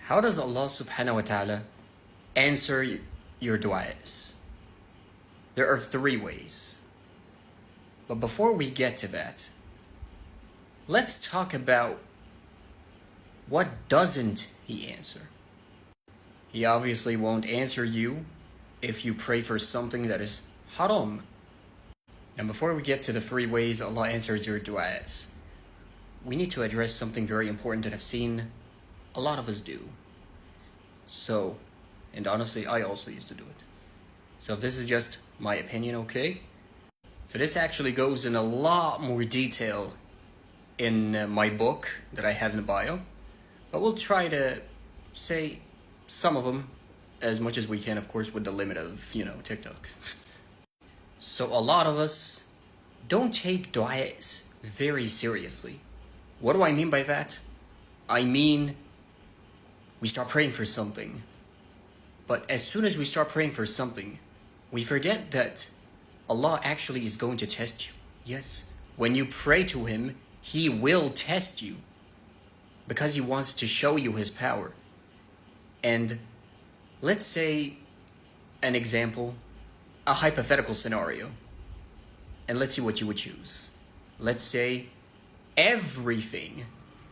How does Allah subhanahu wa ta'ala answer your du'as? There are three ways. But before we get to that, let's talk about what doesn't He answer. He obviously won't answer you if you pray for something that is haram. And before we get to the three ways Allah answers your du'as, we need to address something very important that I've seen a lot of us do. So, and honestly, I also used to do it. So this is just my opinion, okay? So this actually goes in a lot more detail in my book that I have in the bio. But we'll try to say some of them as much as we can, of course, with the limit of, TikTok. So a lot of us don't take du'as very seriously. What do I mean by that? I mean, we start praying for something. But as soon as we start praying for something, we forget that Allah actually is going to test you. Yes, when you pray to Him, He will test you because He wants to show you His power. And let's say an example, a hypothetical scenario. And let's see what you would choose. Let's say everything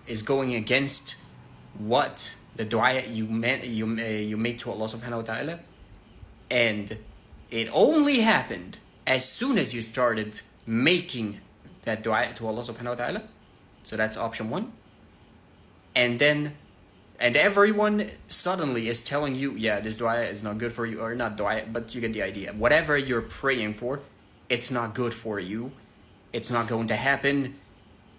is going against what the dua you make to Allah subhanahu wa ta'ala, and it only happened as soon as you started making that dua to Allah subhanahu wa ta'ala. So that's option one. And everyone suddenly is telling you, yeah, this dua is not good for you, or not dua, but you get the idea. Whatever you're praying for, it's not good for you. It's not going to happen.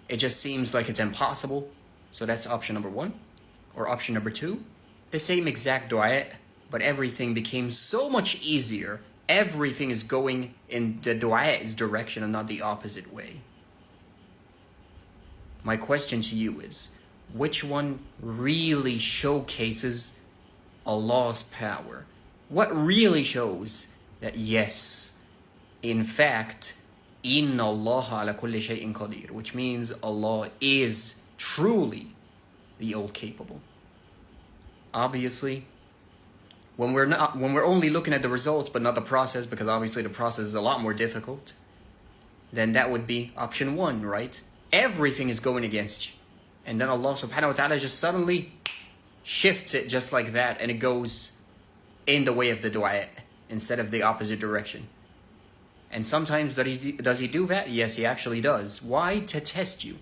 It just seems like it's impossible. So that's option number one. Or option number two, the same exact dua, but everything became so much easier. Everything is going in the dua's direction and not the opposite way. My question to you is, which one really showcases Allah's power? What really shows that yes, in fact, inna Allah ala kulli shay'in qadir, which means Allah is truly the all-capable. Obviously, when we're only looking at the results but not the process, because obviously the process is a lot more difficult, then that would be option one, right? Everything is going against you. And then Allah subhanahu wa ta'ala just suddenly shifts it just like that, and it goes in the way of the dua instead of the opposite direction. And sometimes does he do that? Yes, He actually does. Why? To test you.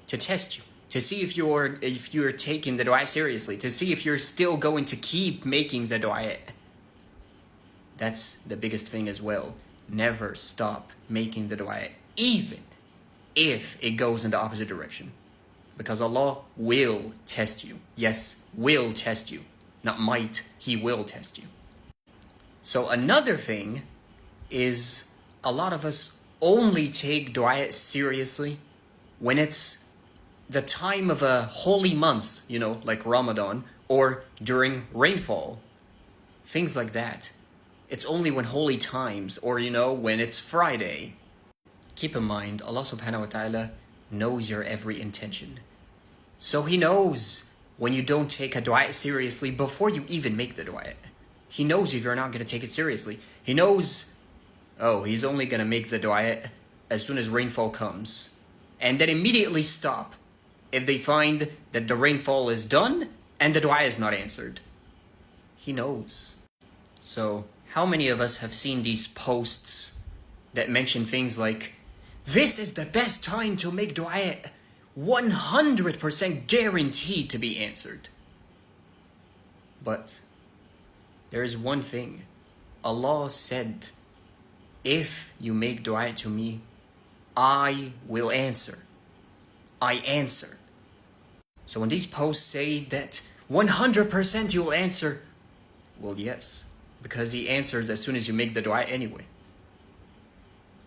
To test you. To see if you're taking the dua seriously. To see if you're still going to keep making the dua. That's the biggest thing as well. Never stop making the dua, even if it goes in the opposite direction. Because Allah will test you. Yes, will test you. Not might, He will test you. So another thing is, a lot of us only take dua seriously when it's the time of a holy month, like Ramadan, or during rainfall. Things like that. It's only when holy times, or when it's Friday. Keep in mind, Allah subhanahu wa ta'ala knows your every intention. So He knows when you don't take a dua seriously before you even make the dua. He knows if you're not going to take it seriously. He knows, He's only going to make the dua as soon as rainfall comes. And then immediately stop if they find that the rainfall is done and the dua is not answered. He knows. So how many of us have seen these posts that mention things like, this is the best time to make dua, 100% guaranteed to be answered? But there is one thing. Allah said, if you make dua to me, I will answer. I answer. So when these posts say that 100% you'll answer, well, yes, because He answers as soon as you make the dua anyway.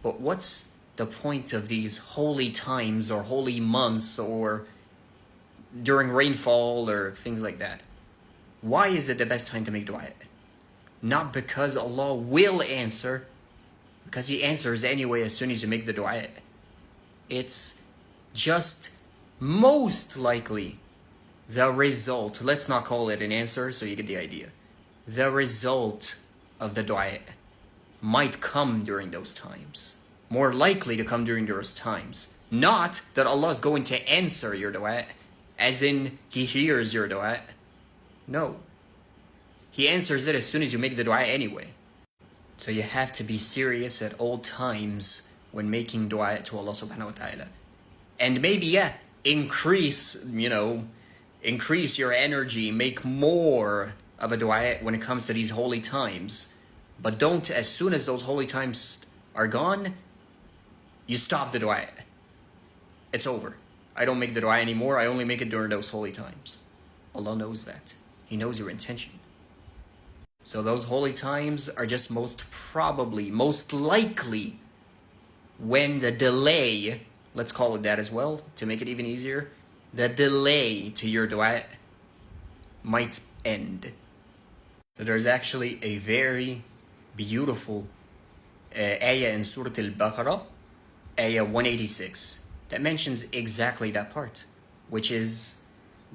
But what's the point of these holy times or holy months or during rainfall or things like that? Why is it the best time to make dua? Not because Allah will answer, because He answers anyway as soon as you make the dua. It's just most likely the result, let's not call it an answer so you get the idea. The result of the dua might come during those times. More likely to come during those times. Not that Allah is going to answer your dua, as in He hears your dua. No. He answers it as soon as you make the dua anyway. So you have to be serious at all times when making dua to Allah subhanahu wa ta'ala. And maybe, increase your energy, make more of a dua when it comes to these holy times. But don't, as soon as those holy times are gone, you stop the dua. It's over. I don't make the dua anymore. I only make it during those holy times. Allah knows that. He knows your intention. So those holy times are just most likely, when the delay, let's call it that as well, to make it even easier, the delay to your dua might end. So there's actually a very beautiful ayah in Surah Al-Baqarah, ayah 186, that mentions exactly that part, which is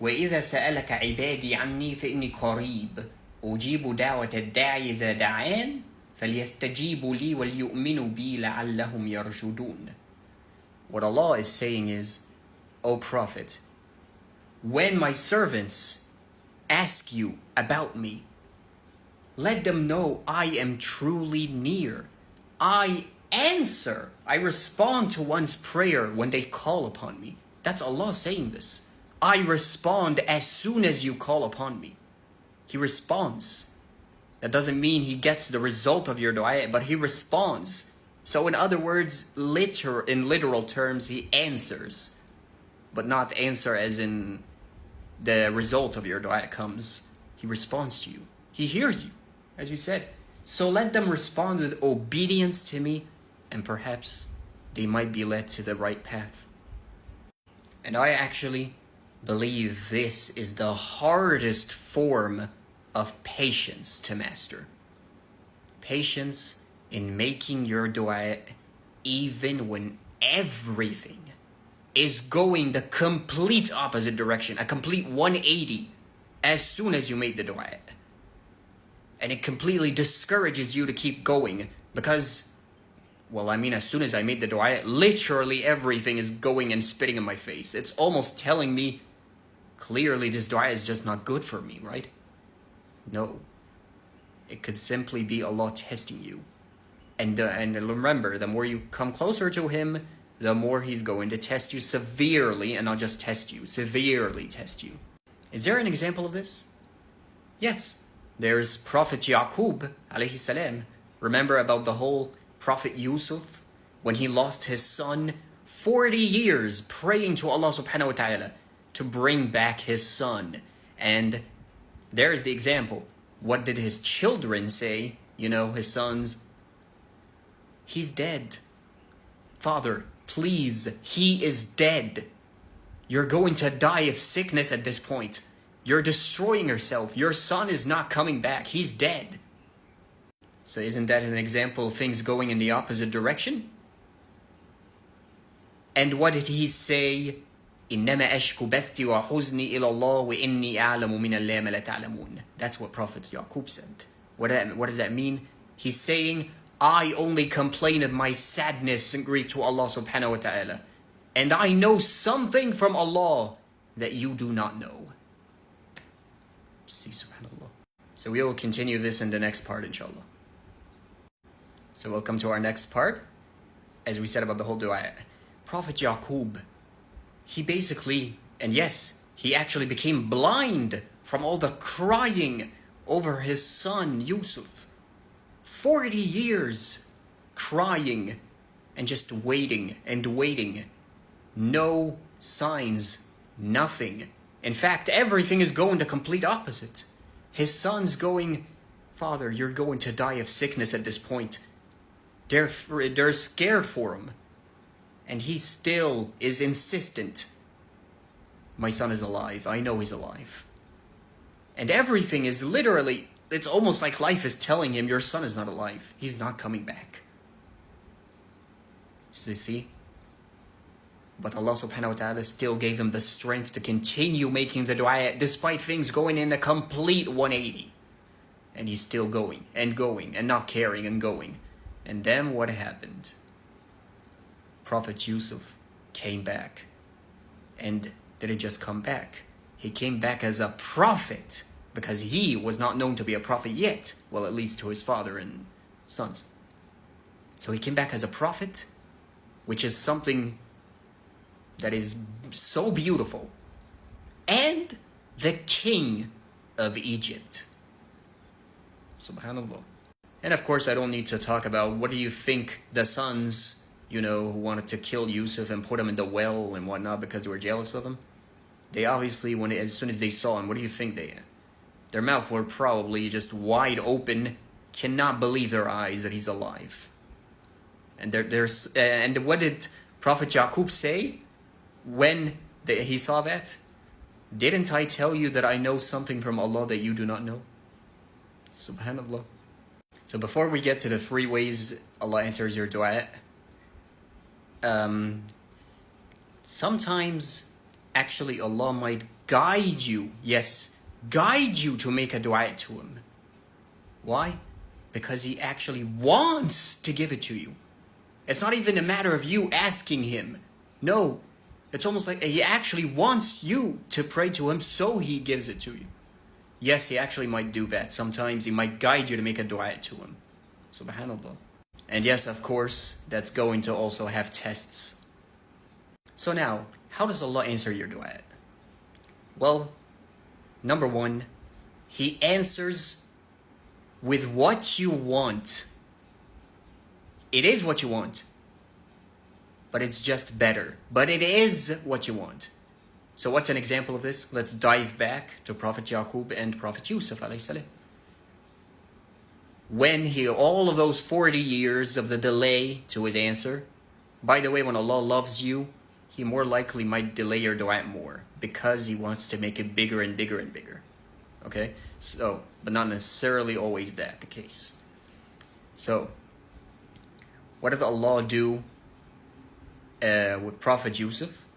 وَإِذَا سَأَلَكَ عِبَادِي عَنِّي فَإِنِّي قَرِيبٌ أُجِيبُ دَعْوَةَ الدَّاعِ إِذَا دَعَانِ فَلْيَسْتَجِيبُوا لِي وَلْيُؤْمِنُوا بِي لَعَلَّهُمْ يَرْشُدُونَ. What Allah is saying is, O Prophet, when my servants ask you about me, let them know I am truly near. I answer. I respond to one's prayer when they call upon me. That's Allah saying this. I respond as soon as you call upon me. He responds. That doesn't mean He gets the result of your dua, but He responds. So in other words, in literal terms, He answers. But not answer as in the result of your dua comes. He responds to you. He hears you, as you said. So let them respond with obedience to me, and perhaps they might be led to the right path. And I actually believe this is the hardest form of patience to master. Patience in making your dua even when everything is going the complete opposite direction, a complete 180 as soon as you made the dua. And it completely discourages you to keep going because, as soon as I made the dua, literally everything is going and spitting in my face. It's almost telling me, clearly this dua is just not good for me, right? No. It could simply be Allah testing you. And remember, the more you come closer to Him, the more He's going to test you severely, and not just test you, severely test you. Is there an example of this? Yes. There's Prophet Yaqub, alayhi salam. Remember about the whole Prophet Yusuf? When he lost his son, 40 years praying to Allah subhanahu wa ta'ala to bring back his son. And there's the example. What did his children say? His sons. He's dead. Father, please, he is dead. You're going to die of sickness at this point. You're destroying yourself. Your son is not coming back. He's dead. So isn't that an example of things going in the opposite direction? And what did he say? إِنَّمَا أَشْكُ بَثِّي وَحُزْنِي إِلَى اللَّهِ وَإِنِّي أَعْلَمُ مِنَ اللَّهِ مَا لَا تَعْلَمُونَ. That's what Prophet Yaqub said. What does that mean? He's saying, I only complain of my sadness in Greek to Allah subhanahu wa ta'ala. And I know something from Allah that you do not know. See, subhanAllah. So we will continue this in the next part, inshallah. So we'll come to our next part. As we said about the whole dua. Prophet Yaqub, he basically, and yes, he actually became blind from all the crying over his son Yusuf. 40 years crying and just waiting and waiting. No signs, nothing. In fact, everything is going the complete opposite. His son's going, Father, you're going to die of sickness at this point. They're scared for him. And he still is insistent. My son is alive. I know he's alive. And everything is literally, it's almost like life is telling him, your son is not alive. He's not coming back. So you see? But Allah subhanahu wa ta'ala still gave him the strength to continue making the dua despite things going in a complete 180. And he's still going and not caring and going. And then what happened? Prophet Yusuf came back. And didn't just come back. He came back as a prophet, because he was not known to be a prophet yet. Well, at least to his father and sons. So he came back as a prophet, which is something that is so beautiful. And the king of Egypt. Subhanallah. And of course, I don't need to talk about what do you think the sons, who wanted to kill Yusuf and put him in the well and whatnot because they were jealous of him. They obviously, as soon as they saw him, what do you think their mouth were probably just wide open, cannot believe their eyes that he's alive. And and what did Prophet Yaqub say when he saw that? Didn't I tell you that I know something from Allah that you do not know? Subhanallah. So before we get to the 3 ways Allah answers your dua, sometimes actually Allah might guide you, yes, guide you to make a dua to him. Why? Because he actually wants to give it to you. It's not even a matter of you asking him. No, it's almost like he actually wants you to pray to him, so he gives it to you. Yes, he actually might do that. Sometimes he might guide you to make a dua to him. Subhanallah. And yes, of course, that's going to also have tests. So now, how does Allah answer your dua? Well, number 1, he answers with what you want. It is what you want. But it's just better. But it is what you want. So what's an example of this? Let's dive back to Prophet Yaqub and Prophet Yusuf alayhi salam. When all of those 40 years of the delay to his answer, by the way, when Allah loves you, he more likely might delay your dua more because he wants to make it bigger and bigger and bigger. Okay? So, but not necessarily always that the case. So, what did Allah do with Prophet Yusuf?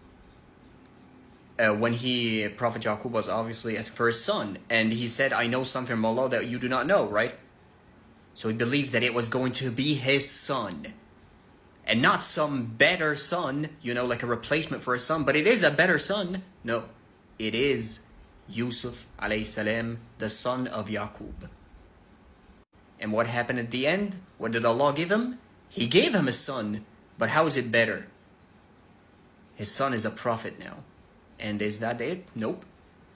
When Prophet Yaqub was obviously his first son, and he said, I know something from Allah that you do not know, right? So he believed that it was going to be his son. And not some better son, like a replacement for his son, but it is a better son. No, it is Yusuf alayhi salam, the son of Yaqub. And what happened at the end? What did Allah give him? He gave him a son, but how is it better? His son is a prophet now. And is that it? Nope.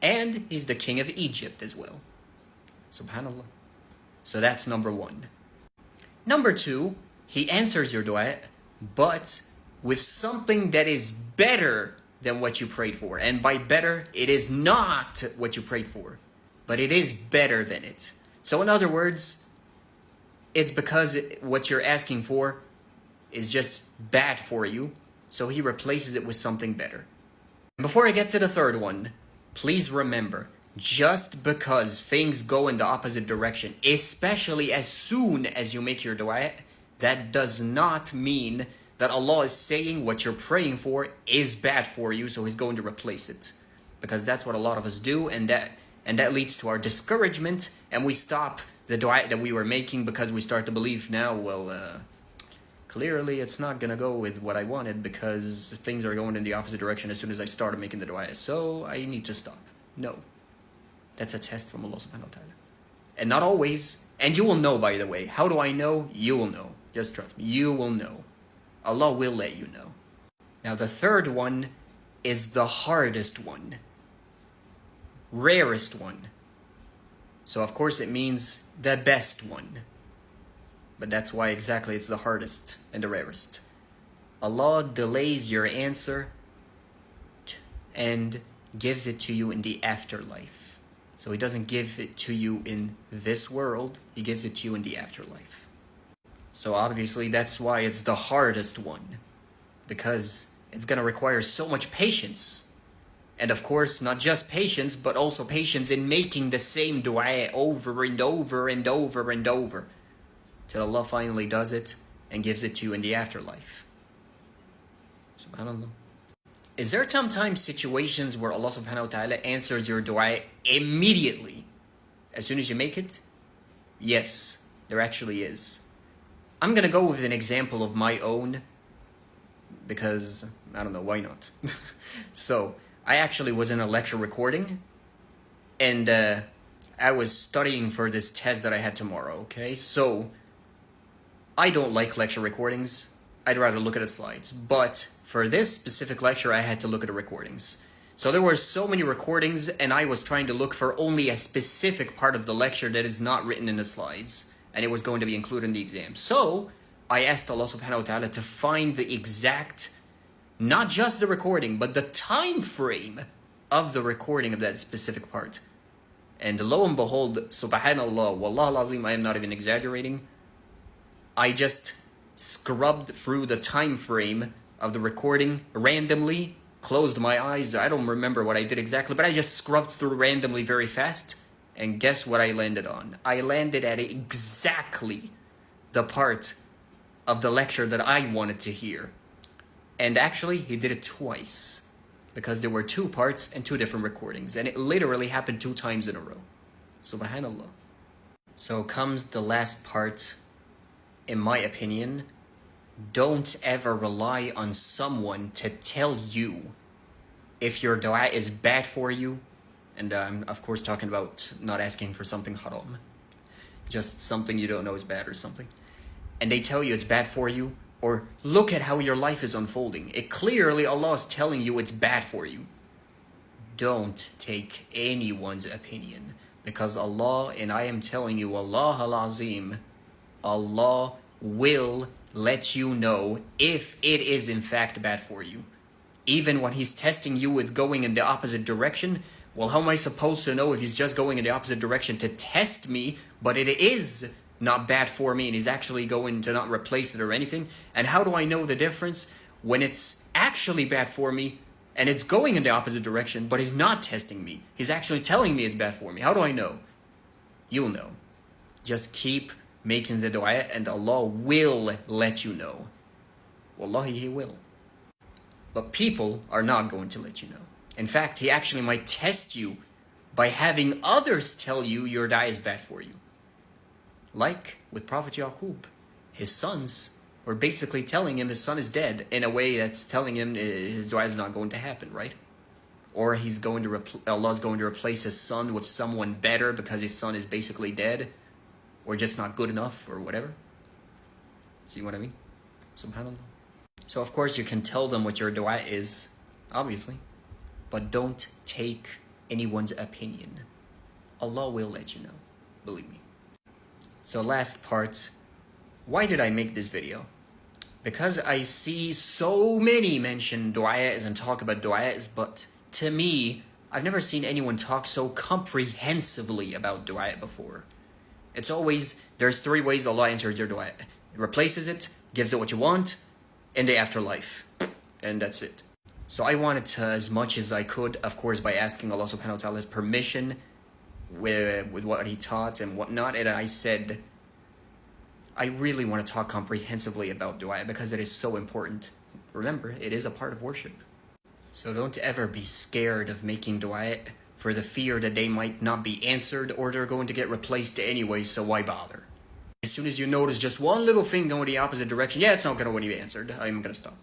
And he's the king of Egypt as well. Subhanallah. So that's number 1. Number 2, he answers your dua, but with something that is better than what you prayed for. And by better, it is not what you prayed for, but it is better than it. So in other words, it's because what you're asking for is just bad for you, so he replaces it with something better. Before I get to the 3rd one, please remember, just because things go in the opposite direction, especially as soon as you make your dua, that does not mean that Allah is saying what you're praying for is bad for you, so he's going to replace it. Because that's what a lot of us do, and that leads to our discouragement, and we stop the dua that we were making because we start to believe now, clearly it's not going to go with what I wanted because things are going in the opposite direction as soon as I started making the dua, so I need to stop. No. That's a test from Allah subhanahu wa ta'ala. And not always. And you will know, by the way. How do I know? You will know. Just trust me. You will know. Allah will let you know. Now the 3rd one is the hardest one. Rarest one. So of course it means the best one. But that's why exactly it's the hardest and the rarest. Allah delays your answer and gives it to you in the afterlife. So he doesn't give it to you in this world, he gives it to you in the afterlife. So obviously that's why it's the hardest one, because it's going to require so much patience. And of course, not just patience, but also patience in making the same dua over and over and over and over, till Allah finally does it and gives it to you in the afterlife. Subhanallah. Is there sometimes situations where Allah subhanahu wa ta'ala answers your dua immediately as soon as you make it? Yes, there actually is. I'm gonna go with an example of my own because, I don't know, why not? So, I actually was in a lecture recording and I was studying for this test that I had tomorrow, okay? So, I don't like lecture recordings. I'd rather look at the slides. But for this specific lecture, I had to look at the recordings. So there were so many recordings, and I was trying to look for only a specific part of the lecture that is not written in the slides, and it was going to be included in the exam. So I asked Allah subhanahu wa ta'ala to find the exact, not just the recording, but the time frame of the recording of that specific part. And lo and behold, subhanallah, wallah al-azim, I am not even exaggerating, I just scrubbed through the time frame of the recording randomly, closed my eyes. I don't remember what I did exactly, but I just scrubbed through randomly very fast, and guess what I landed on? I landed at exactly the part of the lecture that I wanted to hear. And actually, he did it twice, because there were two parts and two different recordings, and it literally happened 2 times in a row. Subhanallah. So comes the last part. In my opinion, don't ever rely on someone to tell you if your dua is bad for you. And I'm of course talking about not asking for something haram, just something you don't know is bad or something. And they tell you it's bad for you, or look at how your life is unfolding. It clearly Allah is telling you it's bad for you. Don't take anyone's opinion, because Allah, and I am telling you, Allah al-Azim, Allah will let you know if it is in fact bad for you. Even when He's testing you with going in the opposite direction, well, how am I supposed to know if He's just going in the opposite direction to test me, but it is not bad for me and He's actually going to not replace it or anything? And how do I know the difference when it's actually bad for me and it's going in the opposite direction, but He's not testing me? He's actually telling me it's bad for me. How do I know? You'll know. Just keep making the dua and Allah will let you know. Wallahi, He will. But people are not going to let you know. In fact, He actually might test you by having others tell you your dua is bad for you. Like with Prophet Yaqub, his sons were basically telling him his son is dead in a way that's telling him his dua is not going to happen, right? Or Allah's going to replace his son with someone better because his son is basically dead, or just not good enough, or whatever. See what I mean? Subhanallah. So of course you can tell them what your dua is, obviously, but don't take anyone's opinion. Allah will let you know, believe me. So last part, why did I make this video? Because I see so many mention du'as and talk about du'as, but to me, I've never seen anyone talk so comprehensively about du'a before. It's always, there's 3 ways Allah answers your du'a. It replaces it, gives it what you want, in the afterlife. And that's it. So I wanted to, as much as I could, of course, by asking Allah subhanahu wa ta'ala's permission with what He taught and whatnot, and I said, I really want to talk comprehensively about du'a because it is so important. Remember, it is a part of worship. So don't ever be scared of making du'a for the fear that they might not be answered or they're going to get replaced anyway, so why bother? As soon as you notice just one little thing going the opposite direction, yeah, it's not going to be answered, I'm going to stop.